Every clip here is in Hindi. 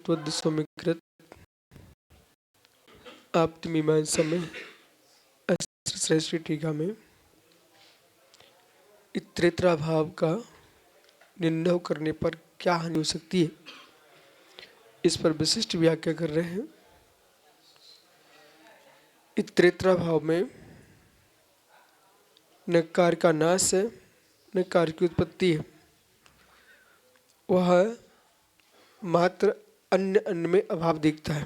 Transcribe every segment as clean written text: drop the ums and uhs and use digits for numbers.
त्वद्समीकृत आप्त मीमांसा में श्रेष्ठ टीका में इतरेतरा भाव का निर्णय करने पर क्या हानि हो सकती है, इस पर विशिष्ट व्याख्या कर रहे हैं। इतरेतरा भाव में न कार्य का नाश है न कार्य की उत्पत्ति है, वह मात्र अन्य अन्य में अभाव दिखता है।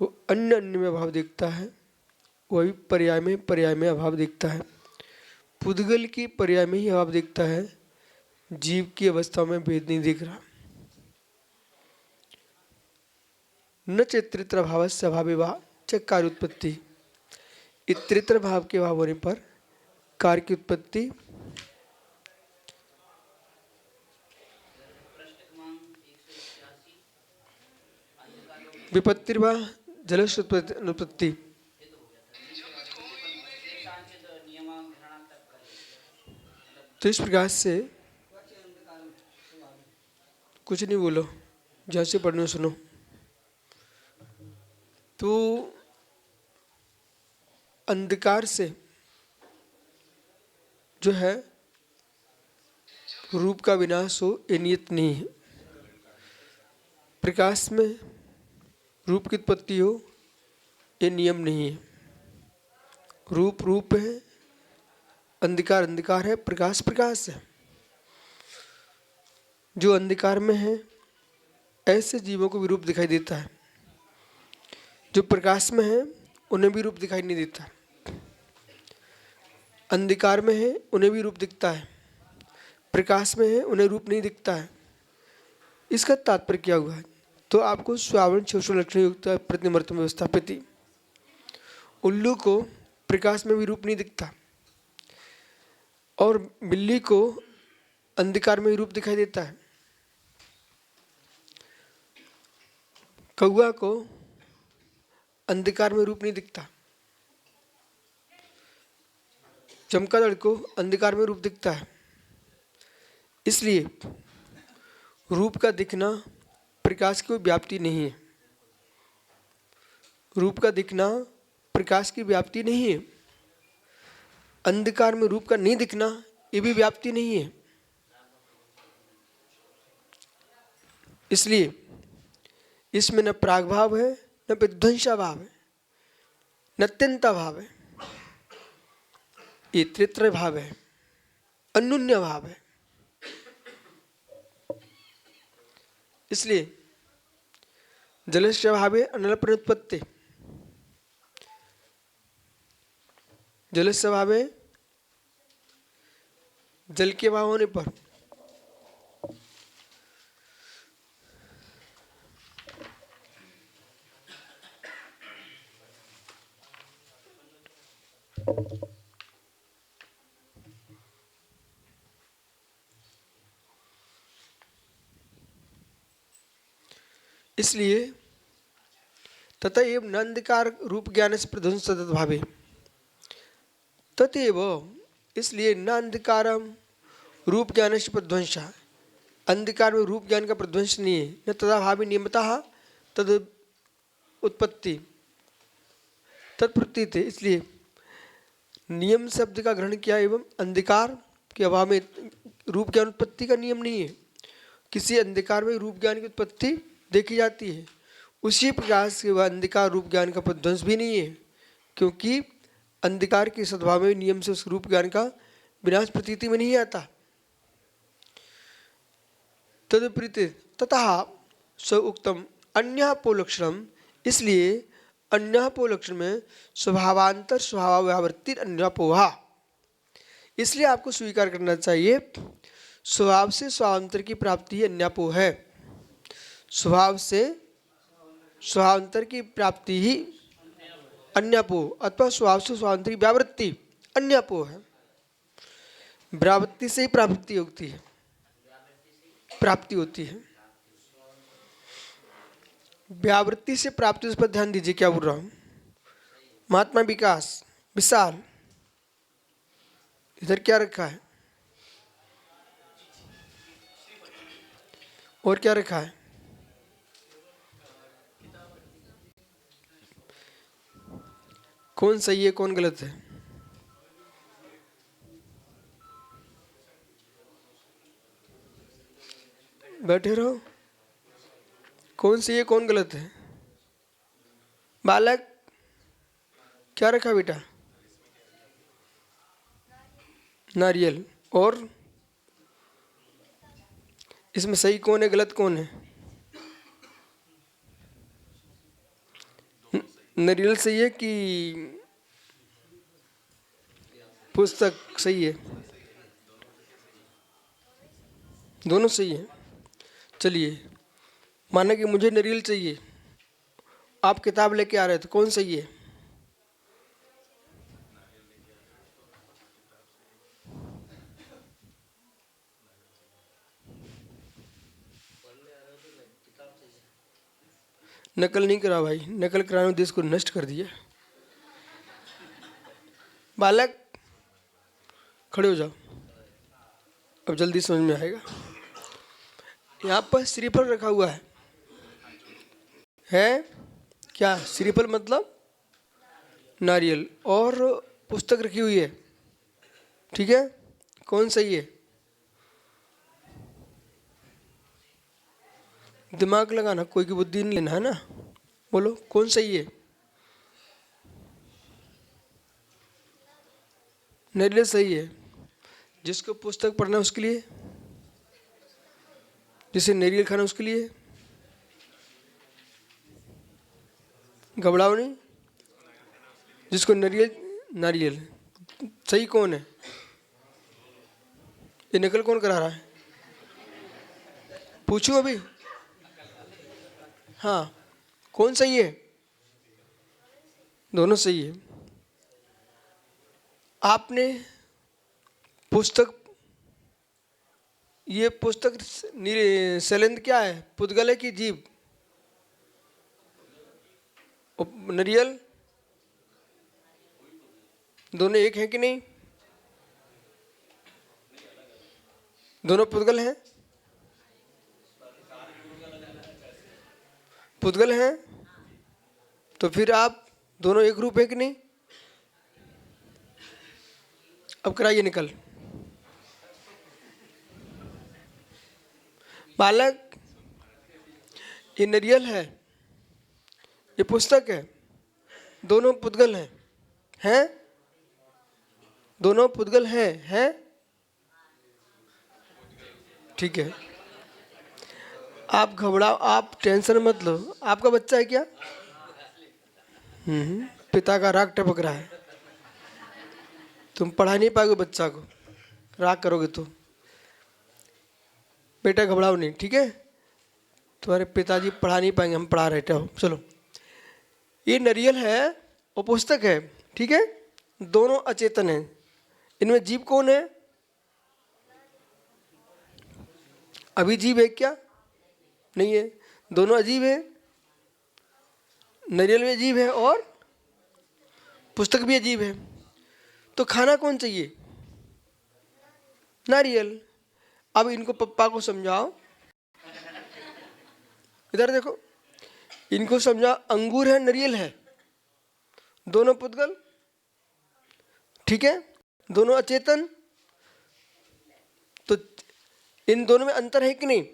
वो अन्य अन्य में अभाव दिखता है, वही पर्याय में अभाव दिखता है। पुद्गल की पर्याय में ही अभाव दिखता है, जीव की अवस्था में भेद नहीं दिख रहा। न चित्रित्र भाव से अभावे वा च कार्य उत्पत्ति, इतरेतर भाव के अभाव होने पर कार्य की उत्पत्ति विपत्तिर्वा जलस्य अनुत्पत्ति। तो इस प्रकार से कुछ नहीं बोलो, जैसे पढ़ने सुनो। तो अंधकार से जो है रूप का विनाश हो ये नियत नहीं है। प्रकाश में रूप की उत्पत्ति हो ये नियम नहीं है। रूप रूप है, अंधकार अंधकार है, प्रकाश प्रकाश है। जो अंधकार में है ऐसे जीवों को भी रूप दिखाई देता है, जो प्रकाश में है उन्हें भी रूप दिखाई नहीं देता। अंधकार में है उन्हें भी रूप दिखता है, प्रकाश में है उन्हें रूप नहीं दिखता है। इसका तात्पर्य क्या हुआ? तो आपको स्वावरण शोषण लक्षण युक्त प्रतिमर्तम व्यवस्थापित। उल्लू को प्रकाश में भी रूप नहीं दिखता और बिल्ली को अंधकार में भी रूप दिखाई देता है। कौवा को अंधकार में रूप नहीं दिखता, चमगादड़ को अंधकार में रूप दिखता है। इसलिए रूप का दिखना प्रकाश की व्याप्ति नहीं है। रूप का दिखना प्रकाश की व्याप्ति नहीं है। अंधकार में रूप का नहीं दिखना ये भी व्याप्ति नहीं है। इसलिए इसमें न प्रागभाव है न विध्वंसा भाव है न अत्यंता भाव है, ये त्रित्र भाव है, अनुन्य भाव है। इसलिए जलस्य भावे अनलपनुत्पत्ति, जलस्य भावे जल के भाव होने पर इसलिए तथा एवं न अंधकार रूप ज्ञान से प्रध्वंस भावे तथैव, इसलिए न अंधकारम रूप ज्ञान से प्रध्वंस, अंधकार में रूप ज्ञान का प्रध्वंस नहीं है। न तथा भावी नियमतः तद उत्पत्ति तत्प्रतीत है। इसलिए नियम शब्द का ग्रहण किया एवं अंधकार के अभाव में रूप ज्ञान उत्पत्ति का नियम नहीं है। किसी अंधकार में रूप ज्ञान की उत्पत्ति देखी जाती है, उसी प्रकार से वह अंधकार रूप ज्ञान का प्रध्वंस भी नहीं है, क्योंकि अंधकार के सद्भाव में नियम से उस रूप ज्ञान का विनाश प्रतीति में नहीं आता। तदुपरीत तथा स उक्तम अन्यापोलक्षणम, इसलिए अन्यापोलक्षण में स्वभावांतर स्वभाव व्यावृत्ति अन्यापोहा, इसलिए आपको स्वीकार करना चाहिए स्वभाव से स्वावंतर की प्राप्ति ही अन्यापो है। स्वभाव से स्वावंतर की प्राप्ति ही अन्यापो अथवा स्वभाव से स्वावंतर की व्यावृत्ति अन्यापो है। व्यावृत्ति से ही प्राप्ति होती है, प्राप्ति होती है। व्यावृत्ति से प्राप्ति, उस पर ध्यान दीजिए क्या बोल रहा हूं। महात्मा विकास विशाल, इधर क्या रखा है और क्या रखा है? कौन सही है कौन गलत है? बैठे रहो। कौन सही है कौन गलत है? बालक, क्या रखा बेटा? नारियल। और इसमें सही कौन है गलत कौन है? नारियल सही है कि पुस्तक सही है? दोनों सही है। चलिए, माना कि मुझे नारियल चाहिए, आप किताब लेके आ रहे थे, कौन सही है? नकल नहीं करा भाई, नकल कराने देश को नष्ट कर दिया। बालक, खड़े हो जाओ, अब जल्दी समझ में आएगा। यहाँ पर श्रीफल रखा हुआ है क्या? श्रीफल मतलब नारियल, और पुस्तक रखी हुई है, ठीक है? कौन सही है? दिमाग लगाना, कोई की बुद्धि नहीं लेना, है ना? बोलो कौन सही है? नारियल सही है। जिसको पुस्तक पढ़ना उसके लिए, जिसे नारियल खाना उसके लिए। घबराओ नहीं। जिसको नारियल, नारियल सही कौन है? ये नकल कौन करा रहा है? पूछूं अभी? हाँ, कौन सही है? दोनों सही है। आपने पुस्तक, ये पुस्तक शैलेंद्र क्या है? पुद्गल है कि जीव? नारियल, दोनों एक हैं कि नहीं? दोनों पुद्गल हैं? पुद्गल हैं तो फिर आप दोनों एक रूप है कि नहीं? अब कराइए निकल। बालक, ये नारियल है, ये पुस्तक है, दोनों पुद्गल हैं? दोनों पुद्गल हैं? ठीक है, आप घबराओ, आप टेंशन मत लो। आपका बच्चा है क्या? पिता का राग टपक रहा है। तुम पढ़ा नहीं पाओगे बच्चा को, राग करोगे तो। बेटा घबराओ नहीं, ठीक है? तुम्हारे पिताजी पढ़ा नहीं पाएंगे, हम पढ़ा रहे थे। चलो, ये नारियल है और पुस्तक है, ठीक है? दोनों अचेतन हैं। इनमें जीव कौन है? अभी जीव है क्या? नहीं है, दोनों अजीब है। नारियल भी अजीब है और पुस्तक भी अजीब है। तो खाना कौन चाहिए? नारियल। अब इनको पप्पा को समझाओ, इधर देखो, इनको समझाओ, अंगूर है नारियल है, दोनों पुद्गल, ठीक है? दोनों अचेतन, तो इन दोनों में अंतर है कि नहीं?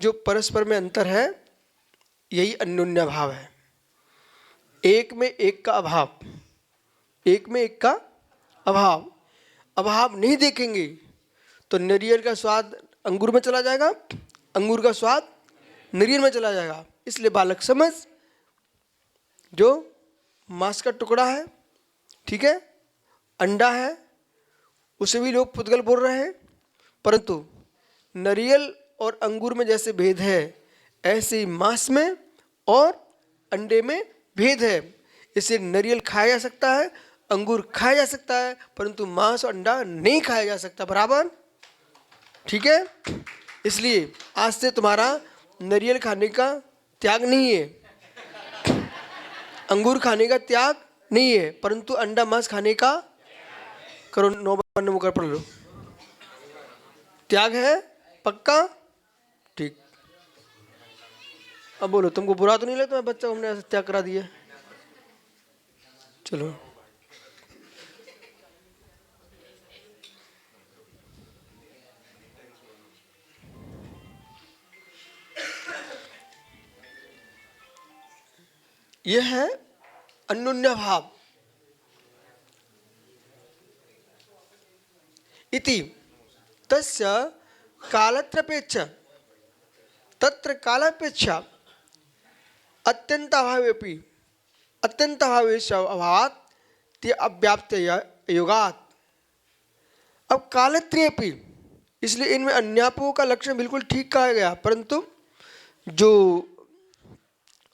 जो परस्पर में अंतर है यही अन्योन्य भाव है। एक में एक का अभाव, एक में एक का अभाव। अभाव नहीं देखेंगे तो नारियल का स्वाद अंगूर में चला जाएगा, अंगूर का स्वाद नारियल में चला जाएगा। इसलिए बालक समझ, जो मांस का टुकड़ा है, ठीक है, अंडा है, उसे भी लोग पुद्गल बोल रहे हैं, परंतु नारियल और अंगूर में जैसे भेद है, ऐसे ही मांस में और अंडे में भेद है। इसे नारियल खाया जा सकता है, अंगूर खाया जा सकता है, परंतु मांस और अंडा नहीं खाया जा सकता, बराबर, ठीक है? इसलिए आज से तुम्हारा नारियल खाने का त्याग नहीं है, अंगूर खाने का त्याग नहीं है, परंतु अंडा मांस खाने का करो। 9 बार मुकर पढ़ लो। त्याग है पक्का? ठीक। अब बोलो, तुमको बुरा तो नहीं लगता बच्चा को हमने ऐसा त्याग करा दिया? चलो यह है अन्योन्य भाव। इति तस्य कालत्रपेक्षा तत्र कालापेक्षा अत्यंताभावेपि अत्यंताभावेस्य अभावात् ते अव्याप्तया योगात्। अब कालत्रयेपि, इसलिए इनमें अन्यापों का लक्षण बिल्कुल ठीक कहा गया, परंतु जो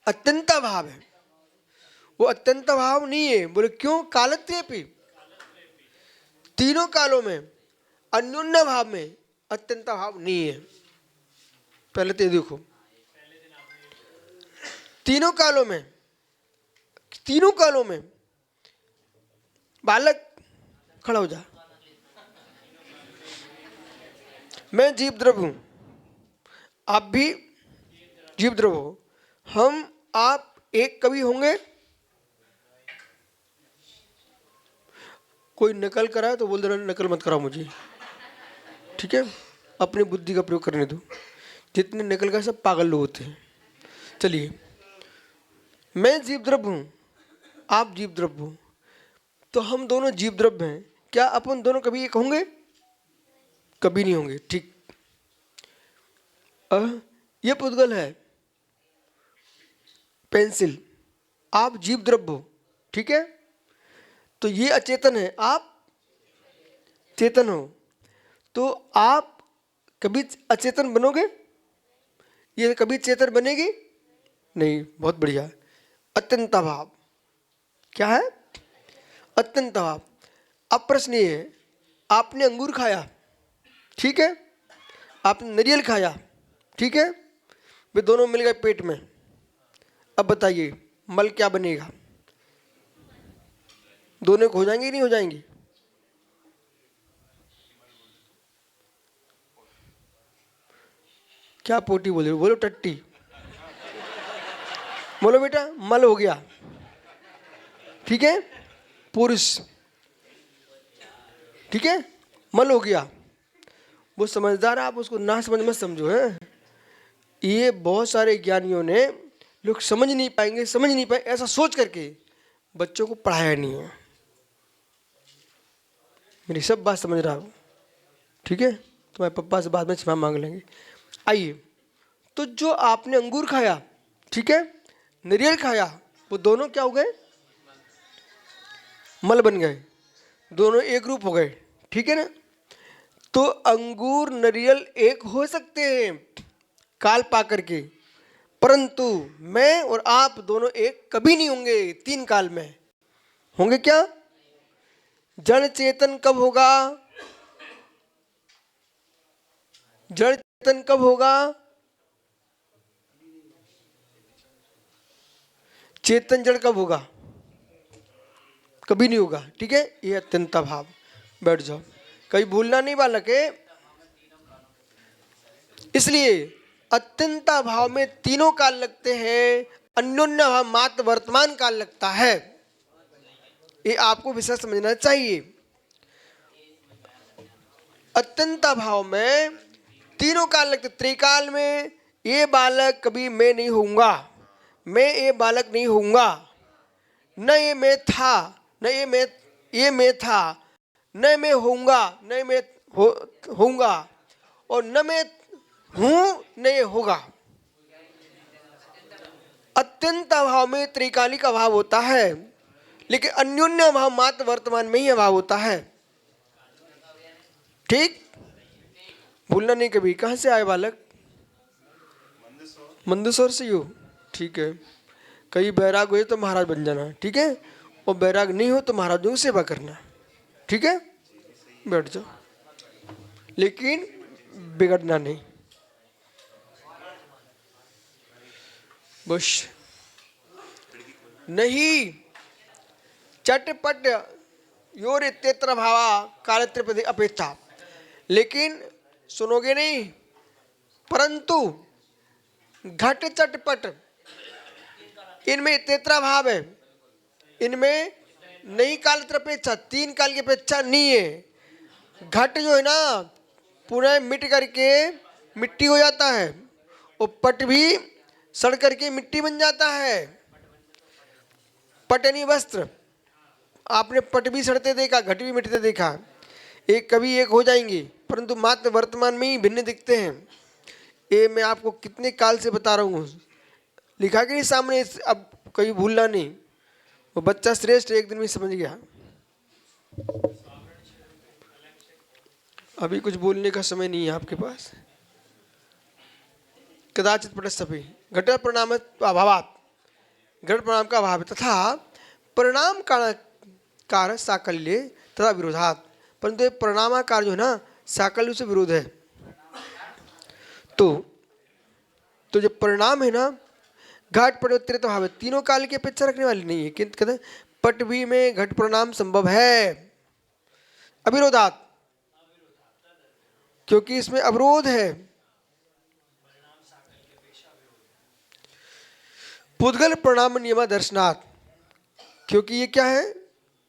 अत्यंता भाव है वो अत्यंता भाव नहीं है। बोले क्यों? कालत्रयेपि, तीनों कालों में अन्योन्य भाव में अत्यंता भाव नहीं है। पहले तो देखो, तीनों कालों में बालक खड़ा हो जा, मैं जीव द्रव्य हूं, आप भी जीव द्रव्य हो, हम आप एक कभी होंगे? कोई नकल कराए तो बोल देना नकल मत कराओ मुझे, ठीक है? अपनी बुद्धि का प्रयोग करने दो। जितने नकल का सब पागल लोग होते हैं। चलिए, मैं जीव द्रव्य हूं, आप जीव द्रव्य हो, तो हम दोनों जीव द्रव्य हैं। क्या अपन दोनों कभी एक होंगे? कभी नहीं होंगे। ठीक, ये पुद्गल है पेंसिल, आप जीव द्रव्य हो, ठीक है? तो ये अचेतन है, आप चेतन हो, तो आप कभी अचेतन बनोगे? ये कभी चेतन बनेगी नहीं। बहुत बढ़िया। अत्यंता भाव क्या है? अत्यंता भाव। अब प्रश्न ये है, आपने अंगूर खाया, ठीक है, आपने नारियल खाया, ठीक है, वे दोनों मिल गए पेट में। अब बताइए मल क्या बनेगा? दोनों हो जाएंगे नहीं हो जाएंगे? क्या पोटी बोले? बोलो टट्टी। बोलो बेटा, मल हो गया, ठीक है, पुरुष, ठीक है, मल हो गया। वो समझदार, आप उसको ना समझ मत समझो है। ये बहुत सारे ज्ञानियों ने, लोग समझ नहीं पाए ऐसा सोच करके बच्चों को पढ़ाया नहीं है। मेरी सब बात समझ रहा हूँ, ठीक है? तुम्हारे पापा से बाद में क्षमा मांग लेंगे। आइए, तो जो आपने अंगूर खाया, ठीक है, नारियल खाया, वो दोनों क्या हो गए? मल बन गए, दोनों एक रूप हो गए, ठीक है ना? तो अंगूर नारियल एक हो सकते हैं काल पा करके, परंतु मैं और आप दोनों एक कभी नहीं होंगे। तीन काल में होंगे क्या? जड़ चेतन कब होगा? जड़ चेतन कब होगा? चेतन जड़ कब होगा? कभी नहीं होगा, ठीक है? ये अत्यंता भाव। बैठ जाओ, कहीं भूलना नहीं बालक है। इसलिए अत्यंता भाव में तीनों काल लगते हैं, अन्योन्य भाव मात्र वर्तमान काल लगता है। ये आपको विषय समझना चाहिए। अत्यंता भाव में तीनों काल लगते। त्रिकाल में ये बालक कभी मैं नहीं होऊंगा, मैं ये बालक नहीं होऊंगा, न ये मैं था, न ये मैं था, न मैं होऊंगा, न मैं होऊंगा, और न मैं हूं न ये होगा। अत्यंत अभाव में त्रिकालिक अभाव होता है, लेकिन अन्योन्य अभाव मात्र वर्तमान में ही अभाव होता है। ठीक, भूलना नहीं कभी। कहां से आए बालक? मंदसौर से हो, ठीक है। कहीं बैराग हुए तो महाराज बन जाना, ठीक है, और बैराग नहीं हो तो महाराजों की सेवा करना, ठीक है? बैठ जाओ, लेकिन बिगड़ना नहीं। बस नहीं, चटपट योर इत्यत्र भावा कालत्रय अपेक्षा। लेकिन सुनोगे नहीं, परंतु घट चटपट, इनमें इत्यत्र भाव है, इनमें नहीं काल अपेक्षा, 3 काल की अपेक्षा नहीं है। घट जो है ना पुनः मिट करके मिट्टी हो जाता है, और पट भी सड़ करके मिट्टी बन जाता है। पट यानी वस्त्र, आपने पट भी सड़ते देखा, घट भी मिटते देखा। एक कभी एक हो जाएंगे, परंतु मात्र वर्तमान में ही भिन्न दिखते हैं। ये मैं आपको कितने काल से बता रहा हूँ, लिखा कि नहीं सामने, अब कहीं भूलना नहीं। वो बच्चा श्रेष्ठ एक दिन में समझ गया। अभी कुछ बोलने का समय नहीं है आपके पास। कदाचित पटस्थपि घट परिणाम अभावात्, घट परिणाम का अभाव है, तथा परिणाम कार साकल्य तथा विरोधात्, परंतु परिणामाकार जो है ना साकल्य से विरोध है। तो जो परिणाम है ना घट पट उत्तरित भाव है, तीनों काल की अपेक्षा रखने वाली नहीं है। किंतु कहते हैं पट भी में घट परिणाम संभव है अविरोधात्, क्योंकि इसमें अवरोध है। पुद्गल परिणाम नियम दर्शनात्, क्योंकि ये क्या है,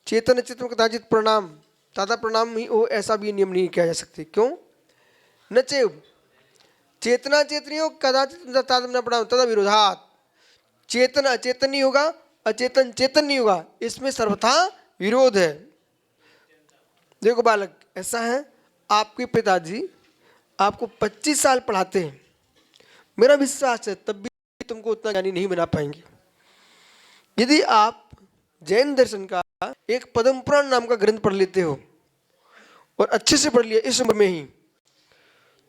चेतन अचेतन कदाचित परिणाम तथा परिणाम ही हो ऐसा भी नियम नहीं किया जा सकते। क्यों? न चेव चेतना चेतनी हो कदाचित परिणाम तथा विरोधात्, चेतन अचेतन नहीं होगा, अचेतन चेतन नहीं होगा, इसमें सर्वथा विरोध है। देखो बालक, ऐसा है, आपके पिताजी आपको 25 साल पढ़ाते हैं, मेरा विश्वास है तब भी तुमको उतना ज्ञानी नहीं बना पाएंगे। यदि आप जैन दर्शन का एक पद्म पुराण नाम का ग्रंथ पढ़ लेते हो और अच्छे से पढ़ लिया इस उम्र में ही,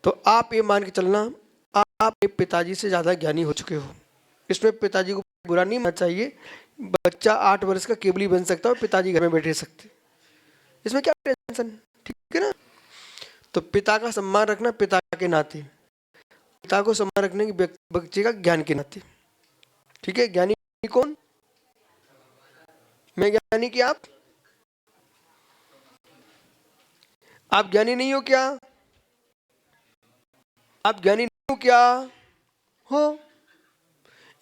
तो आप ये मान के चलना आप पिताजी से ज्यादा ज्ञानी हो चुके हो। इसमें पिताजी को बुरा नहीं मानना चाहिए। बच्चा 8 वर्ष का केवली बन सकता है और पिताजी घर में बैठे सकते, इसमें क्या टेंशन, ठीक है ना। तो पिता का सम्मान रखना पिता के नाते, पिता को सम्मान रखने की बच्चे का ज्ञान के नाते, ठीक है। ज्ञानी कौन? मैं ज्ञानी कि आप ज्ञानी नहीं हो क्या? आप ज्ञानी नहीं हो क्या? हो।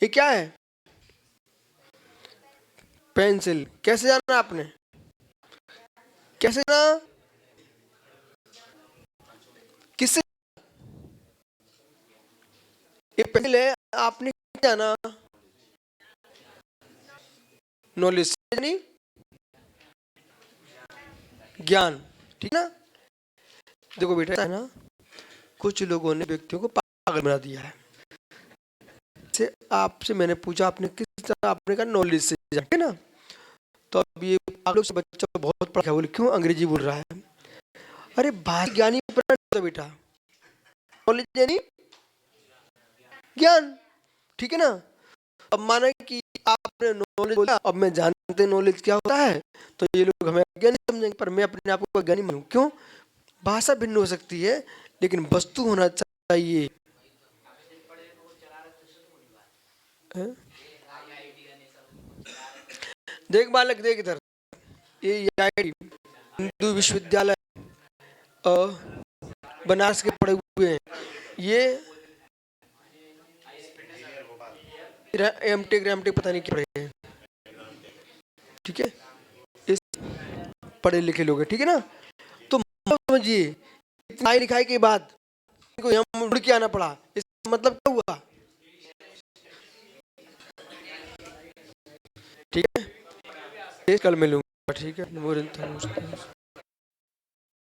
ये क्या है? पेंसिल। कैसे जाना आपने? कैसे जाना? किससे? ये पेंसिल है, आपने जाना नॉलेज से, नहीं ज्ञान, ठीक ना। देखो बेटा है ना, कुछ लोगों ने व्यक्तियों को पागल बना दिया है। से आपसे मैंने पूछा आपने किस तरह, आपने कहा नॉलेज से, ठीक है ना। तो अब ये आप लोग से बच्चा बहुत पढ़ा, बोले क्यों अंग्रेजी बोल रहा है? अरे भाषा ज्ञानी बेटा, नॉलेज यानी ज्ञान, ठीक है ना। अब माना कि आपने नॉलेज बोला, अब मैं जानते नॉलेज क्या होता है, तो ये लोग हमें ज्ञानी समझेंगे, पर मैं अपने आप को ज्ञानी मानूं। क्यों? भाषा भिन्न हो सकती है लेकिन वस्तु होना चाहिए। देख बालक, देख इधर, ये हिंदू विश्वविद्यालय बनारस के पढ़े हुए हैं, ये एमटेक पता नहीं क्या पढ़े हैं, ठीक है, इस पढ़े लिखे लोग हैं, ठीक है ना। तो समझिए पढ़ाई लिखाई के बाद को यहाँ मुड़ के आना पड़ा, इसका मतलब क्या हुआ? ठीक है, कल मिलूंगा, ठीक है।